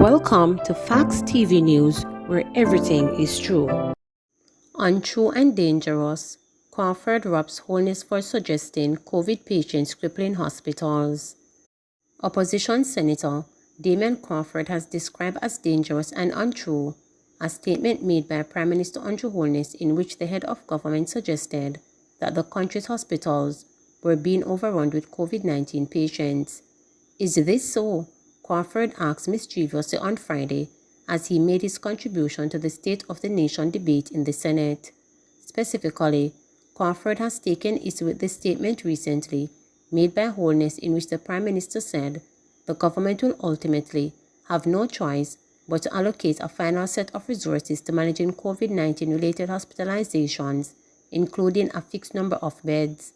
Welcome to Facts TV News, where everything is true. Untrue and Dangerous. Crawford robs wholeness for suggesting COVID patients crippling hospitals. Opposition Senator Damon Crawford has described as dangerous and untrue a statement made by Prime Minister Andrew Holness in which the head of government suggested that the country's hospitals were being overrun with COVID-19 patients. Is this so? Crawford asked mischievously on Friday as he made his contribution to the State of the Nation debate in the Senate. Specifically, Crawford has taken issue with the statement recently made by Holness in which the Prime Minister said the government will ultimately have no choice but to allocate a final set of resources to managing COVID-19 related hospitalizations, including a fixed number of beds.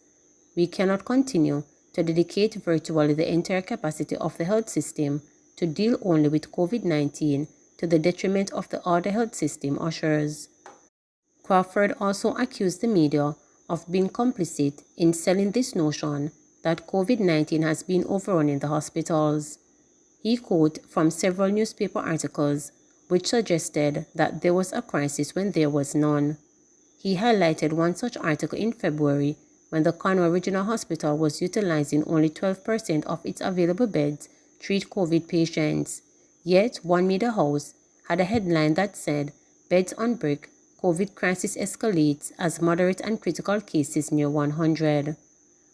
We cannot continue to dedicate virtually the entire capacity of the health system to deal only with COVID-19 to the detriment of the other health system ushers. Crawford also accused the media of being complicit in selling this notion that COVID-19 has been overrunning the hospitals. He quoted from several newspaper articles which suggested that there was a crisis when there was none. He highlighted one such article in February when the Conway Regional Hospital was utilizing only 12% of its available beds to treat COVID patients. Yet, one media house had a headline that said, "Beds on brick, COVID crisis escalates as moderate and critical cases near 100.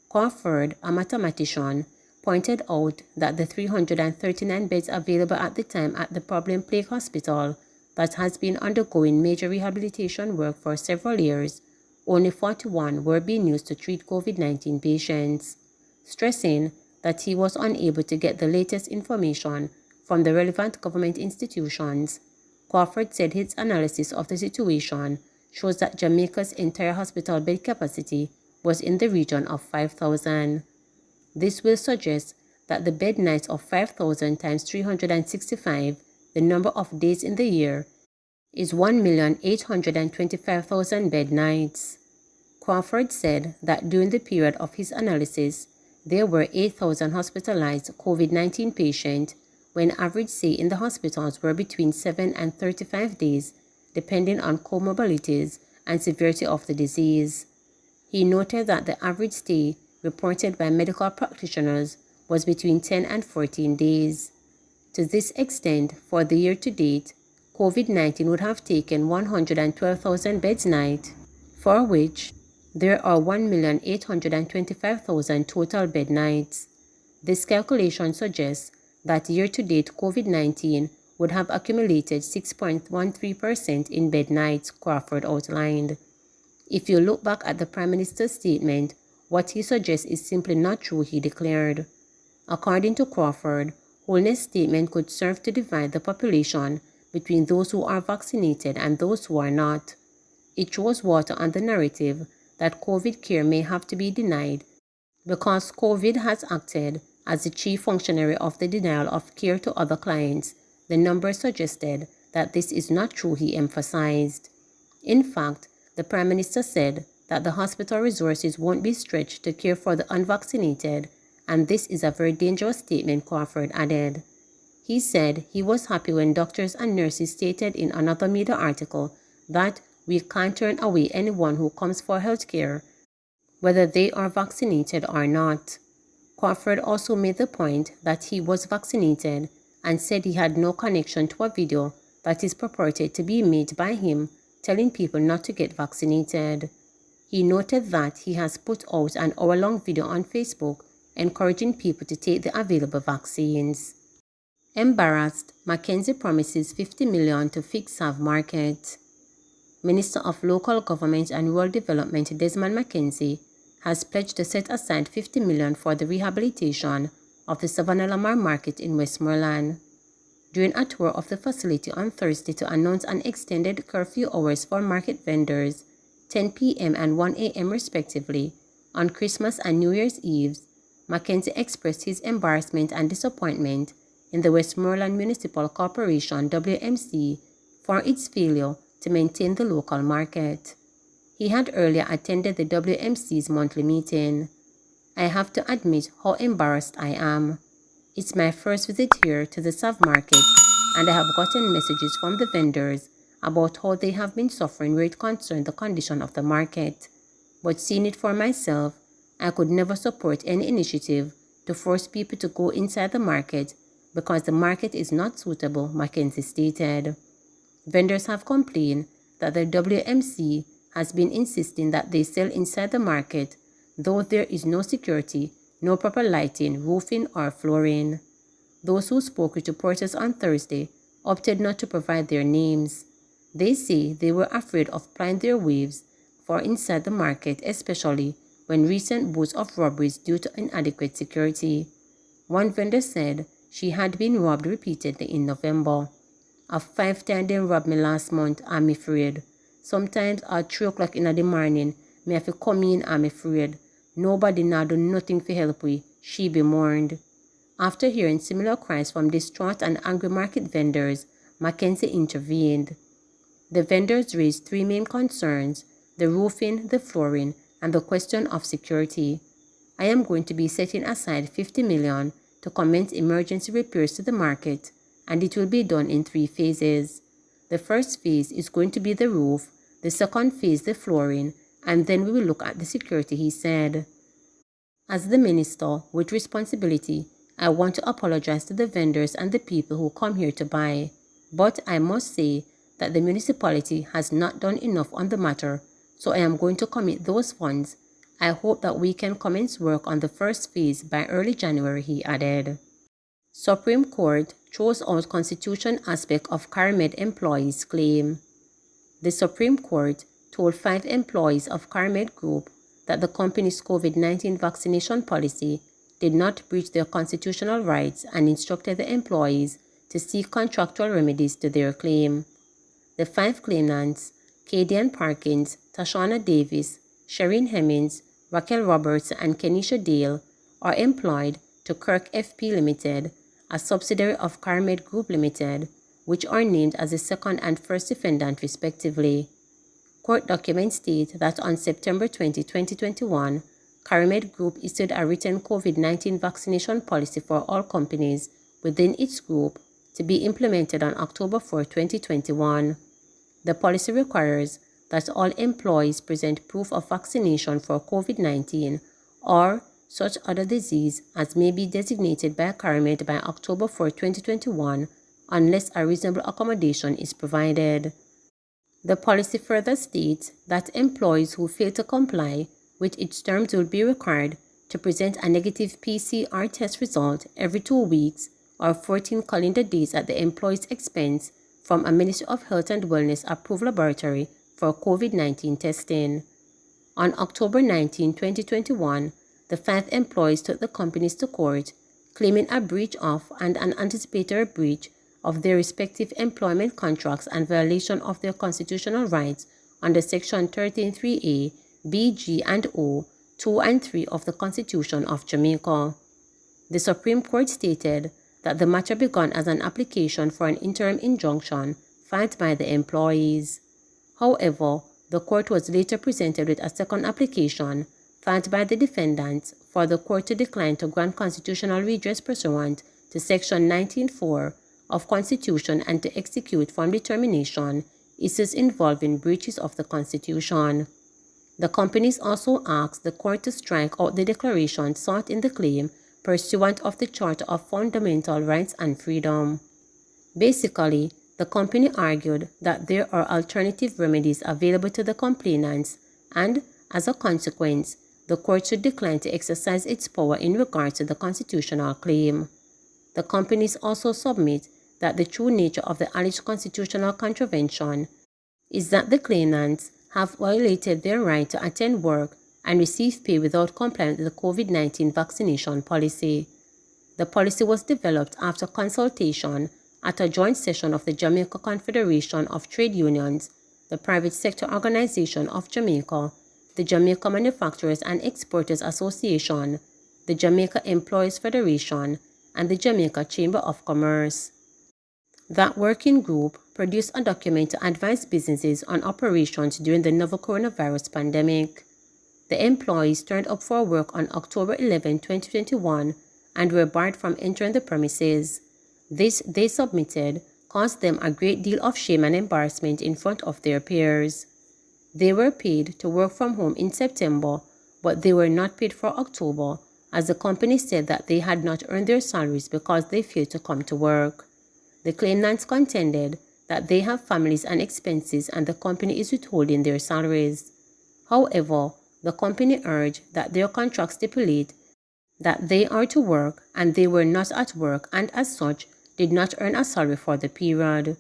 Crawford, a mathematician, pointed out that the 339 beds available at the time at the Problem Plague Hospital that has been undergoing major rehabilitation work for several years, only 41 were being used to treat COVID-19 patients. Stressing that he was unable to get the latest information from the relevant government institutions, Crawford said his analysis of the situation shows that Jamaica's entire hospital bed capacity was in the region of 5,000. This will suggest that the bed nights of 5,000 times 365, the number of days in the year, is 1,825,000 bed nights. Crawford said that during the period of his analysis, there were 8,000 hospitalized COVID-19 patients when average stay in the hospitals were between 7 and 35 days, depending on comorbidities and severity of the disease. He noted that the average stay reported by medical practitioners was between 10 and 14 days. To this extent, for the year to date, COVID-19 would have taken 112,000 beds night, for which there are 1,825,000 total bed nights. This calculation suggests that year-to-date COVID-19 would have accumulated 6.13% in bed nights, Crawford outlined. If you look back at the Prime Minister's statement, what he suggests is simply not true, he declared. According to Crawford, Holness' statement could serve to divide the population between those who are vaccinated and those who are not. It throws water on the narrative that COVID care may have to be denied because COVID has acted as the chief functionary of the denial of care to other clients. The numbers suggested that this is not true, he emphasized. In fact, the Prime Minister said that the hospital resources won't be stretched to care for the unvaccinated, and this is a very dangerous statement, Crawford added. He said he was happy when doctors and nurses stated in another media article that we can't turn away anyone who comes for health care, whether they are vaccinated or not. Crawford also made the point that he was vaccinated and said he had no connection to a video that is purported to be made by him telling people not to get vaccinated. He noted that he has put out an hour-long video on Facebook encouraging people to take the available vaccines. Embarrassed, Mackenzie promises $50 million to fix Sav Market. Minister of Local Government and Rural Development Desmond Mackenzie has pledged to set aside $50 million for the rehabilitation of the Savannah Lamar Market in Westmoreland. During a tour of the facility on Thursday to announce an extended curfew hours for market vendors, 10 p.m. and 1 a.m. respectively, on Christmas and New Year's Eves, Mackenzie expressed his embarrassment and disappointment in the Westmoreland Municipal Corporation (WMC) for its failure to maintain the local market. He had earlier attended the WMC's monthly meeting. "I have to admit how embarrassed I am. It's my first visit here to the Sav Market and I have gotten messages from the vendors about how they have been suffering where it concerned the condition of the market. But seeing it for myself, I could never support any initiative to force people to go inside the market because the market is not suitable, Mackenzie stated. Vendors have complained that the WMC has been insisting that they sell inside the market, though there is no security, no proper lighting, roofing, or flooring. Those who spoke with reporters on Thursday opted not to provide their names. They say they were afraid of plying their wares for inside the market, especially when recent bouts of robberies due to inadequate security. One vendor said she had been robbed repeatedly in November. "Of 5 times they robbed me last month, I'm afraid. Sometimes at 3 o'clock in the morning, me have to come in, I'm afraid. Nobody now do nothing for help we," she bemoaned. After hearing similar cries from distraught and angry market vendors, Mackenzie intervened. The vendors raised 3 main concerns: the roofing, the flooring, and the question of security. "I am going to be setting aside $50 million to commence emergency repairs to the market, and it will be done in 3 phases. The first phase is going to be the roof, the second phase the flooring, and then we will look at the security," he said. "As the minister with responsibility, I want to apologize to the vendors and the people who come here to buy, but I must say that the municipality has not done enough on the matter, so I am going to commit those funds. I hope that we can commence work on the first phase by early January," he added. Supreme Court throws out Constitution aspect of CarMed employees' claim. The Supreme Court told 5 employees of CarMed Group that the company's COVID-19 vaccination policy did not breach their constitutional rights and instructed the employees to seek contractual remedies to their claim. The 5 claimants, Cadian Parkins, Tashana Davis, Shereen Hemmings, Raquel Roberts, and Kenisha Dale, are employed to Kirk FP Limited, a subsidiary of CarMed Group Limited, which are named as the second and first defendant respectively. Court documents state that on September 20, 2021, CarMed Group issued a written COVID-19 vaccination policy for all companies within its group to be implemented on October 4, 2021. The policy requires that all employees present proof of vaccination for COVID-19 or such other disease as may be designated by CarMed by October 4, 2021, unless a reasonable accommodation is provided. The policy further states that employees who fail to comply with its terms will be required to present a negative PCR test result every 2 weeks or 14 calendar days at the employee's expense from a Ministry of Health and Wellness approved laboratory for COVID-19 testing. On October 19, 2021, the 5 employees took the companies to court, claiming a breach of and an anticipatory breach of their respective employment contracts and violation of their constitutional rights under Section 13(3)(a), B, G, and O, 2 and 3 of the Constitution of Jamaica. The Supreme Court stated that the matter began as an application for an interim injunction filed by the employees. However, the court was later presented with a second application filed by the defendants for the court to decline to grant constitutional redress pursuant to Section 19(4) of Constitution and to execute from determination issues involving breaches of the Constitution. The companies also asked the court to strike out the declaration sought in the claim pursuant of the Charter of Fundamental Rights and Freedom. Basically, the company argued that there are alternative remedies available to the complainants and, as a consequence, the court should decline to exercise its power in regard to the constitutional claim. The companies also submit that the true nature of the alleged constitutional contravention is that the claimants have violated their right to attend work and receive pay without complying with the COVID-19 vaccination policy. The policy was developed after consultation at a joint session of the Jamaica Confederation of Trade Unions, the Private Sector Organization of Jamaica, the Jamaica Manufacturers and Exporters Association, the Jamaica Employees Federation, and the Jamaica Chamber of Commerce. That working group produced a document to advise businesses on operations during the novel coronavirus pandemic. The employees turned up for work on October 11, 2021 and were barred from entering the premises. This they submitted caused them a great deal of shame and embarrassment in front of their peers. They were paid to work from home in September, but they were not paid for October, as the company said that they had not earned their salaries because they failed to come to work. The claimants contended that they have families and expenses and the company is withholding their salaries. However, the company urged that their contract stipulate that they are to work and they were not at work and as such did not earn a salary for the period.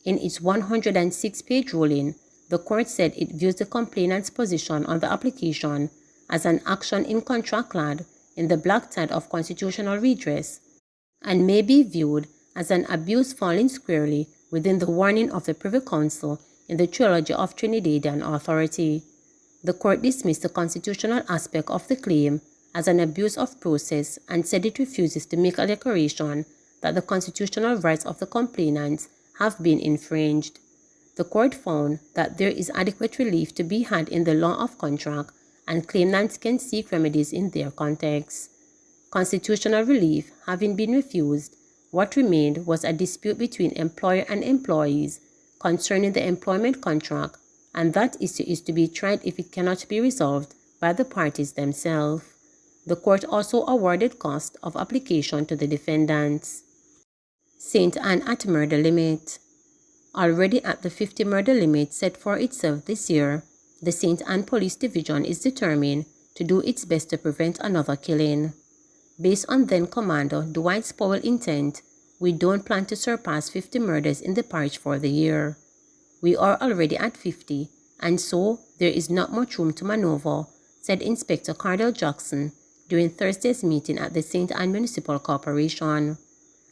In its 106-page ruling, the court said it views the complainant's position on the application as an action in contract law in the black tide of constitutional redress and may be viewed as an abuse falling squarely within the warning of the Privy Council in the trilogy of Trinidadian authority. The court dismissed the constitutional aspect of the claim as an abuse of process and said it refuses to make a declaration that the constitutional rights of the complainants have been infringed. The court found that there is adequate relief to be had in the law of contract and claimants can seek remedies in their context. Constitutional relief having been refused, what remained was a dispute between employer and employees concerning the employment contract, and that issue is to be tried if it cannot be resolved by the parties themselves. The court also awarded cost of application to the defendants. St. Anne at murder limit. Already at the 50 murder limit set for itself this year, the St. Anne Police Division is determined to do its best to prevent another killing. Based on then Commander Dwight Powell's intent, we don't plan to surpass 50 murders in the parish for the year. We are already at 50, and so there is not much room to maneuver, said Inspector Cardell Jackson during Thursday's meeting at the St. Anne Municipal Corporation.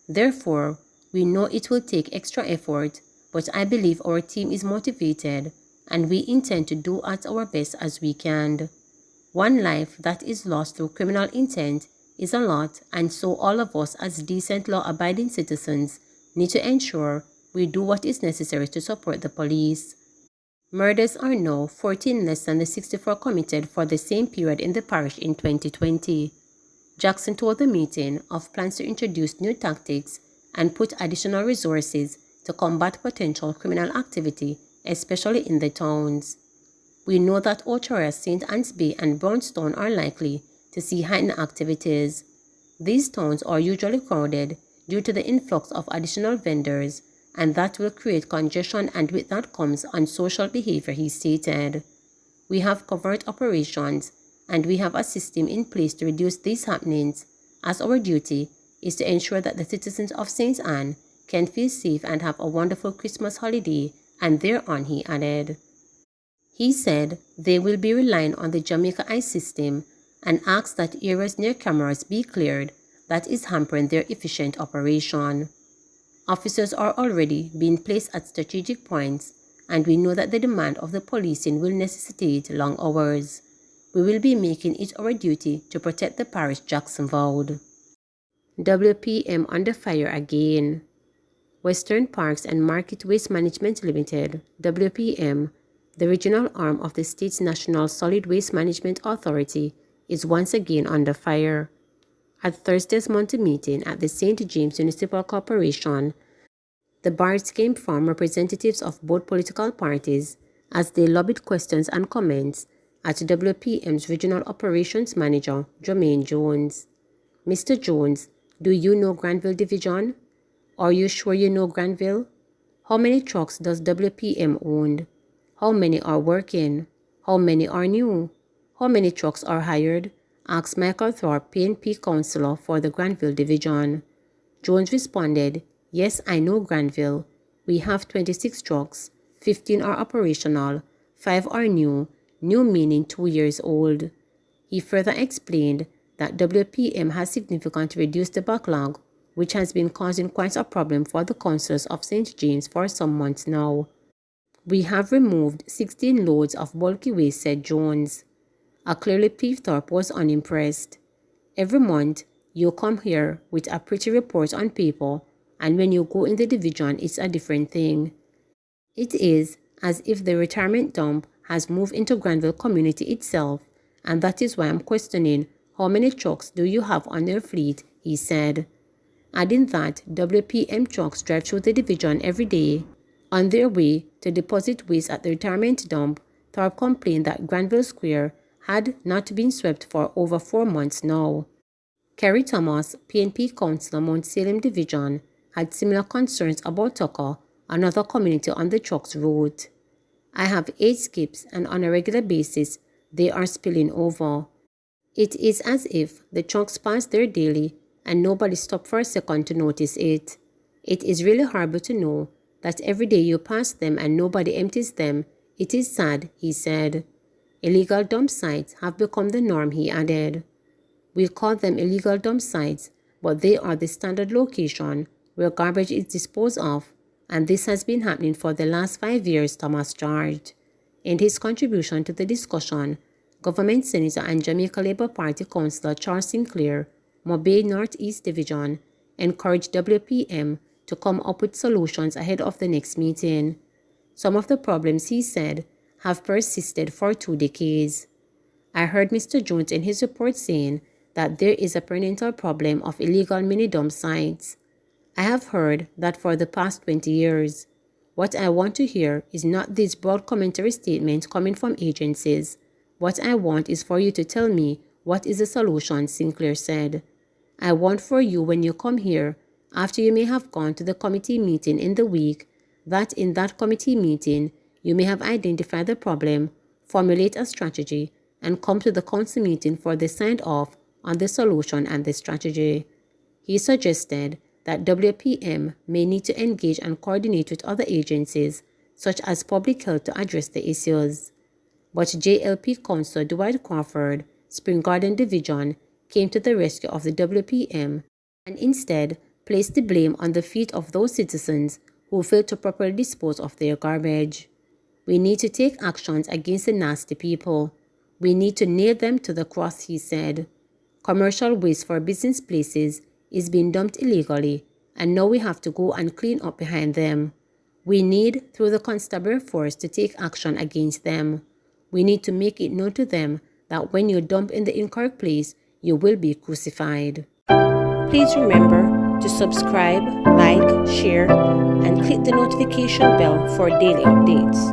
Therefore, we know it will take extra effort, but I believe our team is motivated and we intend to do at our best as we can. One life that is lost through criminal intent is a lot, and so all of us as decent law-abiding citizens need to ensure we do what is necessary to support the police. Murders are now 14 less than the 64 committed for the same period in the parish in 2020. Jackson told the meeting of plans to introduce new tactics and put additional resources to combat potential criminal activity, especially in the towns. We know that Ochoa, St. Anne's Bay, and Brownstown are likely to see heightened activities. These towns are usually crowded due to the influx of additional vendors, and that will create congestion, and with that comes unsocial behavior, he stated. We have covert operations, and we have a system in place to reduce these happenings, as our duty is to ensure that the citizens of St. Anne can feel safe and have a wonderful Christmas holiday, and thereon he added. He said they will be relying on the Jamaica ICE system and asked that areas near cameras be cleared that is hampering their efficient operation. Officers are already being placed at strategic points, and we know that the demand of the policing will necessitate long hours. We will be making it our duty to protect the parish, Jackson vowed. WPM Under Fire again. Western Parks and Market Waste Management Limited, WPM, the regional arm of the state's National Solid Waste Management Authority, is once again under fire. At Thursday's monthly meeting at the St. James Municipal Corporation, the bards came from representatives of both political parties as they lobbied questions and comments at WPM's Regional Operations Manager, Jermaine Jones. Mr. Jones, do you know Granville Division? Are you sure you know Granville? How many trucks does WPM own? How many are working? How many are new? How many trucks are hired? Asked Michael Thorpe, PNP Councillor for the Granville Division. Jones responded, Yes, I know Granville. We have 26 trucks. 15 are operational. 5 are new meaning 2 years old. He further explained that WPM has significantly reduced the backlog, which has been causing quite a problem for the councillors of St. James for some months now. We have removed 16 loads of bulky waste, said Jones. A clearly peeved Thorpe was unimpressed. Every month, you come here with a pretty report on paper, and when you go in the division, it's a different thing. It is as if the retirement dump has moved into Granville community itself, and that is why I'm questioning how many trucks do you have on your fleet, he said. adding that WPM trucks drive through the division every day. On their way to deposit waste at the retirement dump, Thorpe complained that Granville Square had not been swept for over 4 months now. Kerry Thomas, PNP Councillor Mount Salem Division, had similar concerns about Tucker, another community on the truck's route. I have 8 skips and on a regular basis, they are spilling over. It is as if the trucks pass there daily and nobody stopped for a second to notice it. It is really horrible to know that every day you pass them and nobody empties them. It is sad, he said. Illegal dump sites have become the norm, he added. We call them illegal dump sites, but they are the standard location where garbage is disposed of, and this has been happening for the last 5 years, Thomas charged. In his contribution to the discussion, Government Senator and Jamaica Labour Party Councillor Charles Sinclair, Mobay North East Division, encouraged WPM to come up with solutions ahead of the next meeting. Some of the problems, he said, have persisted for 2 decades. I heard Mr. Jones in his report saying that there is a perennial problem of illegal mini-dump sites. I have heard that for the past 20 years. What I want to hear is not these broad commentary statements coming from agencies. What I want is for you to tell me what is the solution, Sinclair said. I want for you when you come here, after you may have gone to the committee meeting in the week, that in that committee meeting you may have identified the problem, formulate a strategy, and come to the council meeting for the sign-off on the solution and the strategy. He suggested that WPM may need to engage and coordinate with other agencies, such as public health, to address the issues. But JLP Councillor Dwight Crawford, Spring Garden Division, came to the rescue of the WPM and instead placed the blame on the feet of those citizens who failed to properly dispose of their garbage. We need to take actions against the nasty people. We need to nail them to the cross, he said. Commercial waste for business places is being dumped illegally, and now we have to go and clean up behind them. We need, through the constabulary force, to take action against them. We need to make it known to them that when you dump in the incorrect place, you will be crucified. Please remember to subscribe, like, share, and click the notification bell for daily updates.